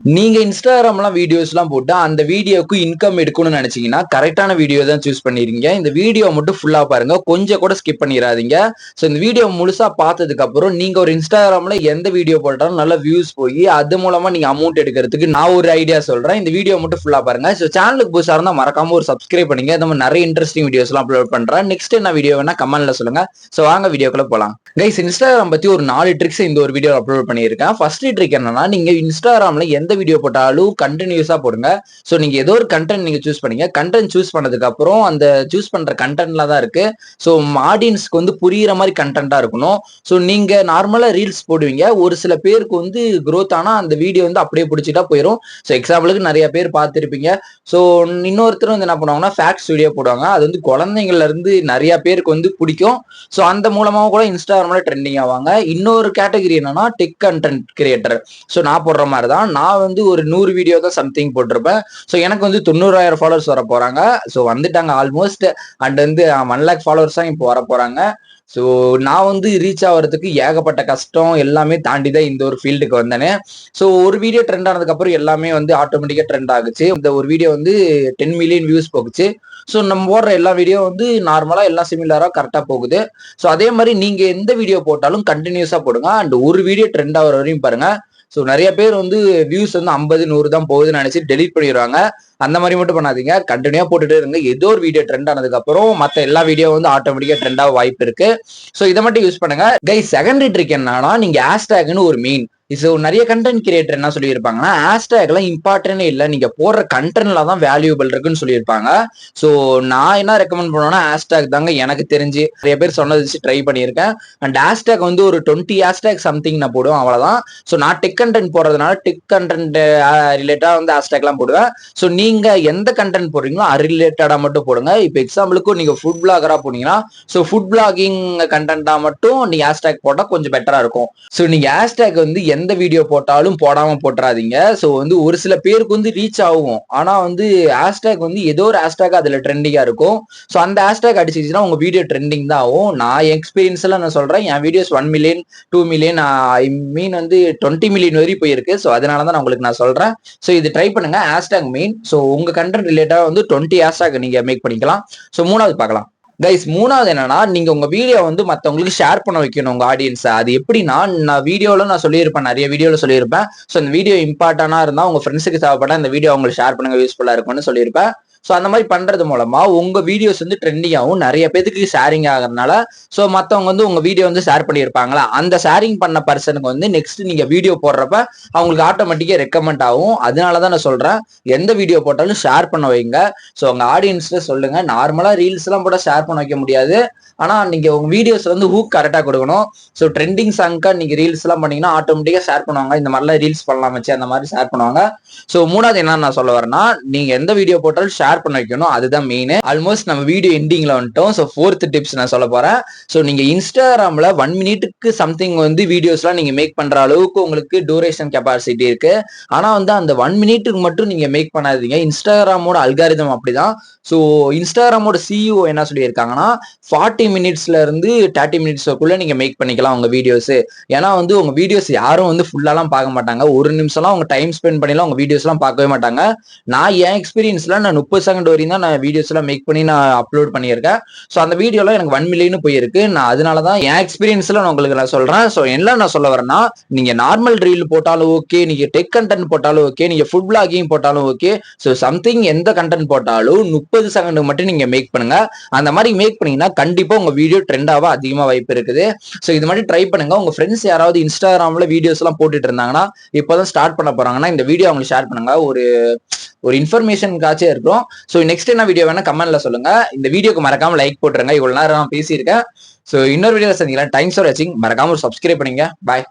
நீங்க இன்ஸ்டாகிராம்லாம் வீடியோஸ்லாம் போட்டு அந்த வீடியோக்கு இன்கம் எடுக்கணும்னு நினைச்சீங்கன்னா கரெக்டான வீடியோ தான் சூஸ் பண்ணிருக்கீங்க. இந்த வீடியோ மட்டும் ஃபுல்லா பாருங்க. கொஞ்சம் கூட ஸ்கிப் பண்ணிடாதீங்க. ஸோ இந்த வீடியோ முழுசா பார்த்ததுக்கு அப்புறம் நீங்க ஒரு இன்ஸ்டாகிராம்ல எந்த வீடியோ போட்டாலும் நல்ல வியூஸ் போய் அது மூலமா நீங்க அமௌண்ட் எடுக்கிறதுக்கு நான் ஒரு ஐடியா சொல்றேன். இந்த வீடியோ மட்டும் ஃபுல்லா பாருங்க. ஸோ சேனலுக்கு புதுசா இருந்தா மறக்காம ஒரு சப்ஸ்கிரைப் பண்ணுங்க. இந்த மாதிரி நிறைய இன்ட்ரெஸ்டிங் வீடியோஸ்லாம் அப்லோட் பண்றேன். நெக்ஸ்ட் என்ன வீடியோ வேணா கமெண்ட்ல சொல்லுங்க. ஸோ வாங்க வீடியோக்குள்ள போலாம். கைஸ், இன்ஸ்டாகிராம் பத்தி ஒரு 4 ட்ரிக்ஸ் இந்த ஒரு வீடியோ அப்லோட் பண்ணியிருக்கேன். ஃபர்ஸ்ட் ட்ரிக் என்னன்னா, நீங்க இன்ஸ்டாகிராம்ல எந்த வீடியோ போட்டாலும் கண்டினியூஸா போடுங்க. சோ நீங்க ஏதோ ஒரு கண்டென்ட் நீங்க சூஸ் பண்ணீங்க. கண்டென்ட் சூஸ் பண்ணதுக்கு அப்புறம் அந்த சூஸ் பண்ற கண்டென்ட்ல தான் இருக்கு. சோ ஆடியன்ஸ்க்கு புரியுற மாதிரி கண்டென்ட்டா இருக்கணும். சோ நீங்க நார்மலா ரீல்ஸ் போடுவீங்க. ஒரு சில பேருக்கு growth ஆனா அந்த வீடியோ அப்படியே பிடிச்சிட்டா போயிடும். சோ எக்ஸாம்பிளுக்கு நிறைய பேர் பார்த்திருப்பீங்க. சோ இன்னொருத்தர் என்ன பண்ணுவாங்கன்னா ஃபேக்ட்ஸ் வீடியோ போடுவாங்க. அது குழந்தைங்கள்ல இருந்து நிறைய பேருக்கு பிடிக்கும். சோ அந்த மூலமா கூட இன்ஸ்டாகிராம்ல ட்ரெண்டிங் ஆவாங்க. இன்னொரு கேட்டகரி என்னன்னா டெக் கண்டென்ட் கிரியேட்டர். சோ நான் போடுற மாதிரி தான். நான் ஒரு 100 வீடியோ தான் சம்திங் போட்டிருப்பேன். ஸோ எனக்கு 90,000 ஃபாலோவர்ஸ் வர போறாங்க. ஸோ வந்துட்டாங்க ஆல்மோஸ்ட். அண்ட் 1 லேக் ஃபாலோவர்ஸ் தான் இப்போ வர போறாங்க. ஸோ நான் ரீச் ஆகிறதுக்கு ஏகப்பட்ட கஷ்டம் எல்லாமே தாண்டி தான் இந்த ஒரு ஃபீல்டுக்கு வந்தேனே. ஸோ ஒரு வீடியோ ட்ரெண்ட் ஆனதுக்கு அப்புறம் எல்லாமே ஆட்டோமேட்டிக்கா ட்ரெண்ட் ஆகுச்சு. இந்த ஒரு வீடியோ 10 மில்லியன் வியூஸ் போகுச்சு. ஸோ நம்ம போடுற எல்லா வீடியோ நார்மலா எல்லாம் சிமிலரா கரெக்டா போகுது. ஸோ அதே மாதிரி நீங்க எந்த வீடியோ போட்டாலும் கண்டினியூஸா போடுங்க. அண்ட் ஒரு வீடியோ ட்ரெண்ட் ஆகிற வரையும் பாருங்க. ஸோ நிறைய பேர் வியூஸ் 50 100 தான் போகுதுன்னு நினைச்சு டெலிட் பண்ணிடுவாங்க. அந்த மாதிரி மட்டும் பண்ணாதீங்க. கண்டினியூா போட்டுட்டே இருங்க. ஏதோ ஒரு வீடியோ ட்ரெண்ட் ஆனதுக்கு அப்புறம் மத்த எல்லா வீடியோ ஆட்டோமேட்டிக்கா ட்ரெண்ட் ஆக வாய்ப்பு இருக்கு. சோ இதை மட்டும் யூஸ் பண்ணுங்க. கைஸ், செகண்டரி ட்ரிக் என்னன்னா, நீங்க ஹேஷ்டேக்னு ஒரு மீன். ஸோ நிறைய கண்டென்ட் கிரியேட்டர் என்ன சொல்லியிருப்பாங்கன்னா, ஹேஷ்டேக்லாம் இம்பார்ட்டன்டே இல்லை, நீங்க போடுற கண்டென்ட்ல தான் வேல்யூபிள் இருக்குன்னு சொல்லியிருப்பாங்க. ஸோ நான் என்ன ரெக்கமெண்ட் பண்ணுவேன்னா, ஹேஷ்டேக் தாங்க எனக்கு தெரிஞ்சு நிறைய பேர் சொன்னது வச்சு ட்ரை பண்ணியிருக்கேன். அண்ட் ஹேஷ்டேக் ஒரு 20 ஹேஷ்டேக் சம்திங் நான் போடுவேன், அவ்வளவுதான். ஸோ நான் டெக் கண்டென்ட் போடுறதுனால டெக் கண்டென்ட் ரிலேட்டா ஹேஷ்டேக்லாம் போடுவேன். ஸோ நீங்க எந்த கண்டென்ட் போடுறீங்களோ அது ரிலேட்டடா மட்டும் போடுங்க. இப்போ எக்ஸாம்பிளுக்கு நீங்க ஃபுட் பிளாகரா போனீங்கன்னா, ஸோ ஃபுட் பிளாகிங் கண்டென்ட்டா மட்டும் நீங்க ஹேஷ்டேக் போட்டா கொஞ்சம் பெட்டரா இருக்கும். ஸோ நீங்க ஹேஷ்டேக் எந்த வீடியோ போட்டாலும் போடாம போட்டுறாதீங்க. ஸோ ஒரு சில பேருக்கு ரீச் ஆகும். ஆனா ஹேஷ்டேக் ஏதோ ஒரு ஹேஷ்டேக் அதுல ட்ரெண்டிங்கா இருக்கும். ஸோ அந்த ஹேஷ்டேக் அடிச்சிச்சுன்னா உங்க வீடியோ ட்ரெண்டிங் தான் ஆகும். நான் எக்ஸ்பீரியன்ஸ்ல நான் சொல்றேன். என் வீடியோஸ் 1 மில்லியன் 2 மில்லியன் ஐ மீன் 20 மில்லியன் வரையும் போயிருக்கு. ஸோ அதனால தான் நான் உங்களுக்கு நான் சொல்றேன். ஸோ இது ட்ரை பண்ணுங்க. Hashtag main. ஸோ உங்க கண்டென்ட் ரிலேட்டா 20 ஹேஷ்டேக் நீங்க மேக் பண்ணிக்கலாம். ஸோ மூணாவது பார்க்கலாம். கைஸ், மூணாவது என்னன்னா, நீங்க உங்க வீடியோ மத்தவங்களுக்கு ஷேர் பண்ண வைக்கணும் உங்க ஆடியன்ஸ். அது எப்படின்னா, நான் வீடியோல நான் சொல்லியிருப்பேன், நிறைய வீடியோல சொல்லியிருப்பேன். ஸோ இந்த வீடியோ இம்பார்ட்டனா இருந்தா உங்க ஃப்ரெண்ட்ஸுக்கு தேவைப்பட்டா இந்த வீடியோ அவங்களுக்கு ஷேர் பண்ணுங்க, யூஸ்ஃபுல்லா இருக்கும்னு சொல்லியிருப்பேன். ஸோ அந்த மாதிரி பண்றது மூலமா உங்க வீடியோஸ் ட்ரெண்டிங் ஆகும். நிறைய பேருக்கு ஷேரிங் ஆகிறதுனால ஸோ மத்தவங்க உங்க வீடியோ ஷேர் பண்ணியிருப்பாங்களா, அந்த ஷேரிங் பண்ண பர்சனுக்கு நெக்ஸ்ட் நீங்க வீடியோ போடுறப்ப அவங்களுக்கு ஆட்டோமேட்டிக்கா ரெக்கமெண்ட் ஆகும். அதனாலதான் நான் சொல்றேன், எந்த வீடியோ போட்டாலும் ஷேர் பண்ண வைங்க. ஸோ உங்க ஆடியன்ஸ்ல சொல்லுங்க. நார்மலா ரீல்ஸ் எல்லாம் போட ஷேர் பண்ண வைக்க முடியாது. ஆனா நீங்க உங்க வீடியோஸ் ஹூக் கரெக்டா கொடுக்கணும். ஸோ ட்ரெண்டிங் சாங்கா நீங்க ரீல்ஸ் எல்லாம் பண்ணீங்கன்னா ஆட்டோமேட்டிக்கா ஷேர் பண்ணுவாங்க. இந்த மாதிரிலாம் ரீல்ஸ் பண்ணலாம் வச்சு அந்த மாதிரி ஷேர் பண்ணுவாங்க. ஸோ மூணாவது என்ன நான் சொல்ல வரேன்னா, நீங்க எந்த வீடியோ போட்டாலும் ஷேர் பண்ண வைக்கணும். அதுதான் மெயின். ஆல்மோஸ்ட் நம்ம வீடியோ எண்டிங்ல வந்துட்டோம். ஸோ 4th டிப்ஸ் நான் சொல்ல போறேன். ஸோ நீங்க இன்ஸ்டாகிராம்ல 1 மினிட்டுக்கு சம்திங் வீடியோஸ்லாம் நீங்க மேக் பண்ற அளவுக்கு உங்களுக்கு டூரேஷன் கெப்பாசிட்டி இருக்கு. ஆனா அந்த 1 மினிட்டுக்கு மட்டும் நீங்க மேக் பண்ணாதீங்க. இன்ஸ்டாகிராமோட அல்காரிதம் அப்படிதான். ஸோ இன்ஸ்டாகிராமோட சிஇஓ என்ன சொல்லியிருக்காங்கன்னா, 40 மினிட்ஸ்ல இருந்து 30 மினிட்ஸ்க்குள்ள நீங்க மேக் பண்ணிக்கலாம் உங்க வீடியோஸ். ஏன்னா உங்க வீடியோஸ் யாரும் ஃபுல்லாலாம் பார்க்க மாட்டாங்க. ஒரு நிமிஷம்லாம் உங்க டைம் ஸ்பெண்ட் பண்ணிலாம் உங்க வீடியோஸ் எல்லாம் பார்க்கவே மாட்டாங்க. நான் என் எக்ஸ்பீரியன்ஸ்ல நான் 30 செகண்ட் வரையும் தான் நான் வீடியோஸ் எல்லாம் மேக் பண்ணி நான் அப்லோட் பண்ணியிருக்கேன். ஸோ அந்த வீடியோலாம் எனக்கு 1 மில்லியன் போயிருக்கு. நான் அதனாலதான் என் எக்ஸ்பீரியன்ஸ்ல நான் உங்களுக்கு நான் சொல்றேன். ஸோ என்ன நான் சொல்ல வரேன்னா, நீங்க நார்மல் ரீல் போட்டாலும் ஓகே, நீங்க டெக் கண்டென்ட் போட்டாலும் ஓகே, நீங்க ஃபுட் பிளாகிங் போட்டாலும் ஓகே. ஸோ சம்திங் எந்த கண்டென்ட் போட்டாலும் 30 செகண்ட் மட்டும் நீங்க மேக் பண்ணுங்க. அந்த மாதிரி மேக் பண்ணீங்கன்னா கண்டிப்பா உங்க வீடியோ ட்ரெண்ட் ஆக அதிகமா வாய்ப்பு இருக்குது. ஸோ இது மாதிரி ட்ரை பண்ணுங்க. உங்க ஃப்ரெண்ட்ஸ் யாராவது இன்ஸ்டாகிராம்ல வீடியோஸ் எல்லாம் போட்டுட்டு இருந்தாங்கன்னா, இப்போதான் ஸ்டார்ட் பண்ண போறாங்கன்னா, இந்த வீடியோ அவங்களுக்கு ஷேர் பண்ணுங்க. ஒரு இன்ஃபர்மேஷனுக்காச்சும் இருக்கும். ஸோ நெக்ஸ்ட் என்ன வீடியோ வேணா கமெண்ட்ல சொல்லுங்க. இந்த வீடியோக்கு மறக்காம லைக் போட்டுருங்க. இவ்வளவு நேரம் நான் பேசியிருக்கேன். ஸோ இன்னொரு வீடியோ சந்திக்கலாம். தேங்க்ஸ் ஃபார் வாட்சிங். மறக்காம ஒரு சப்ஸ்கிரைப் பண்ணுங்க. பாய்.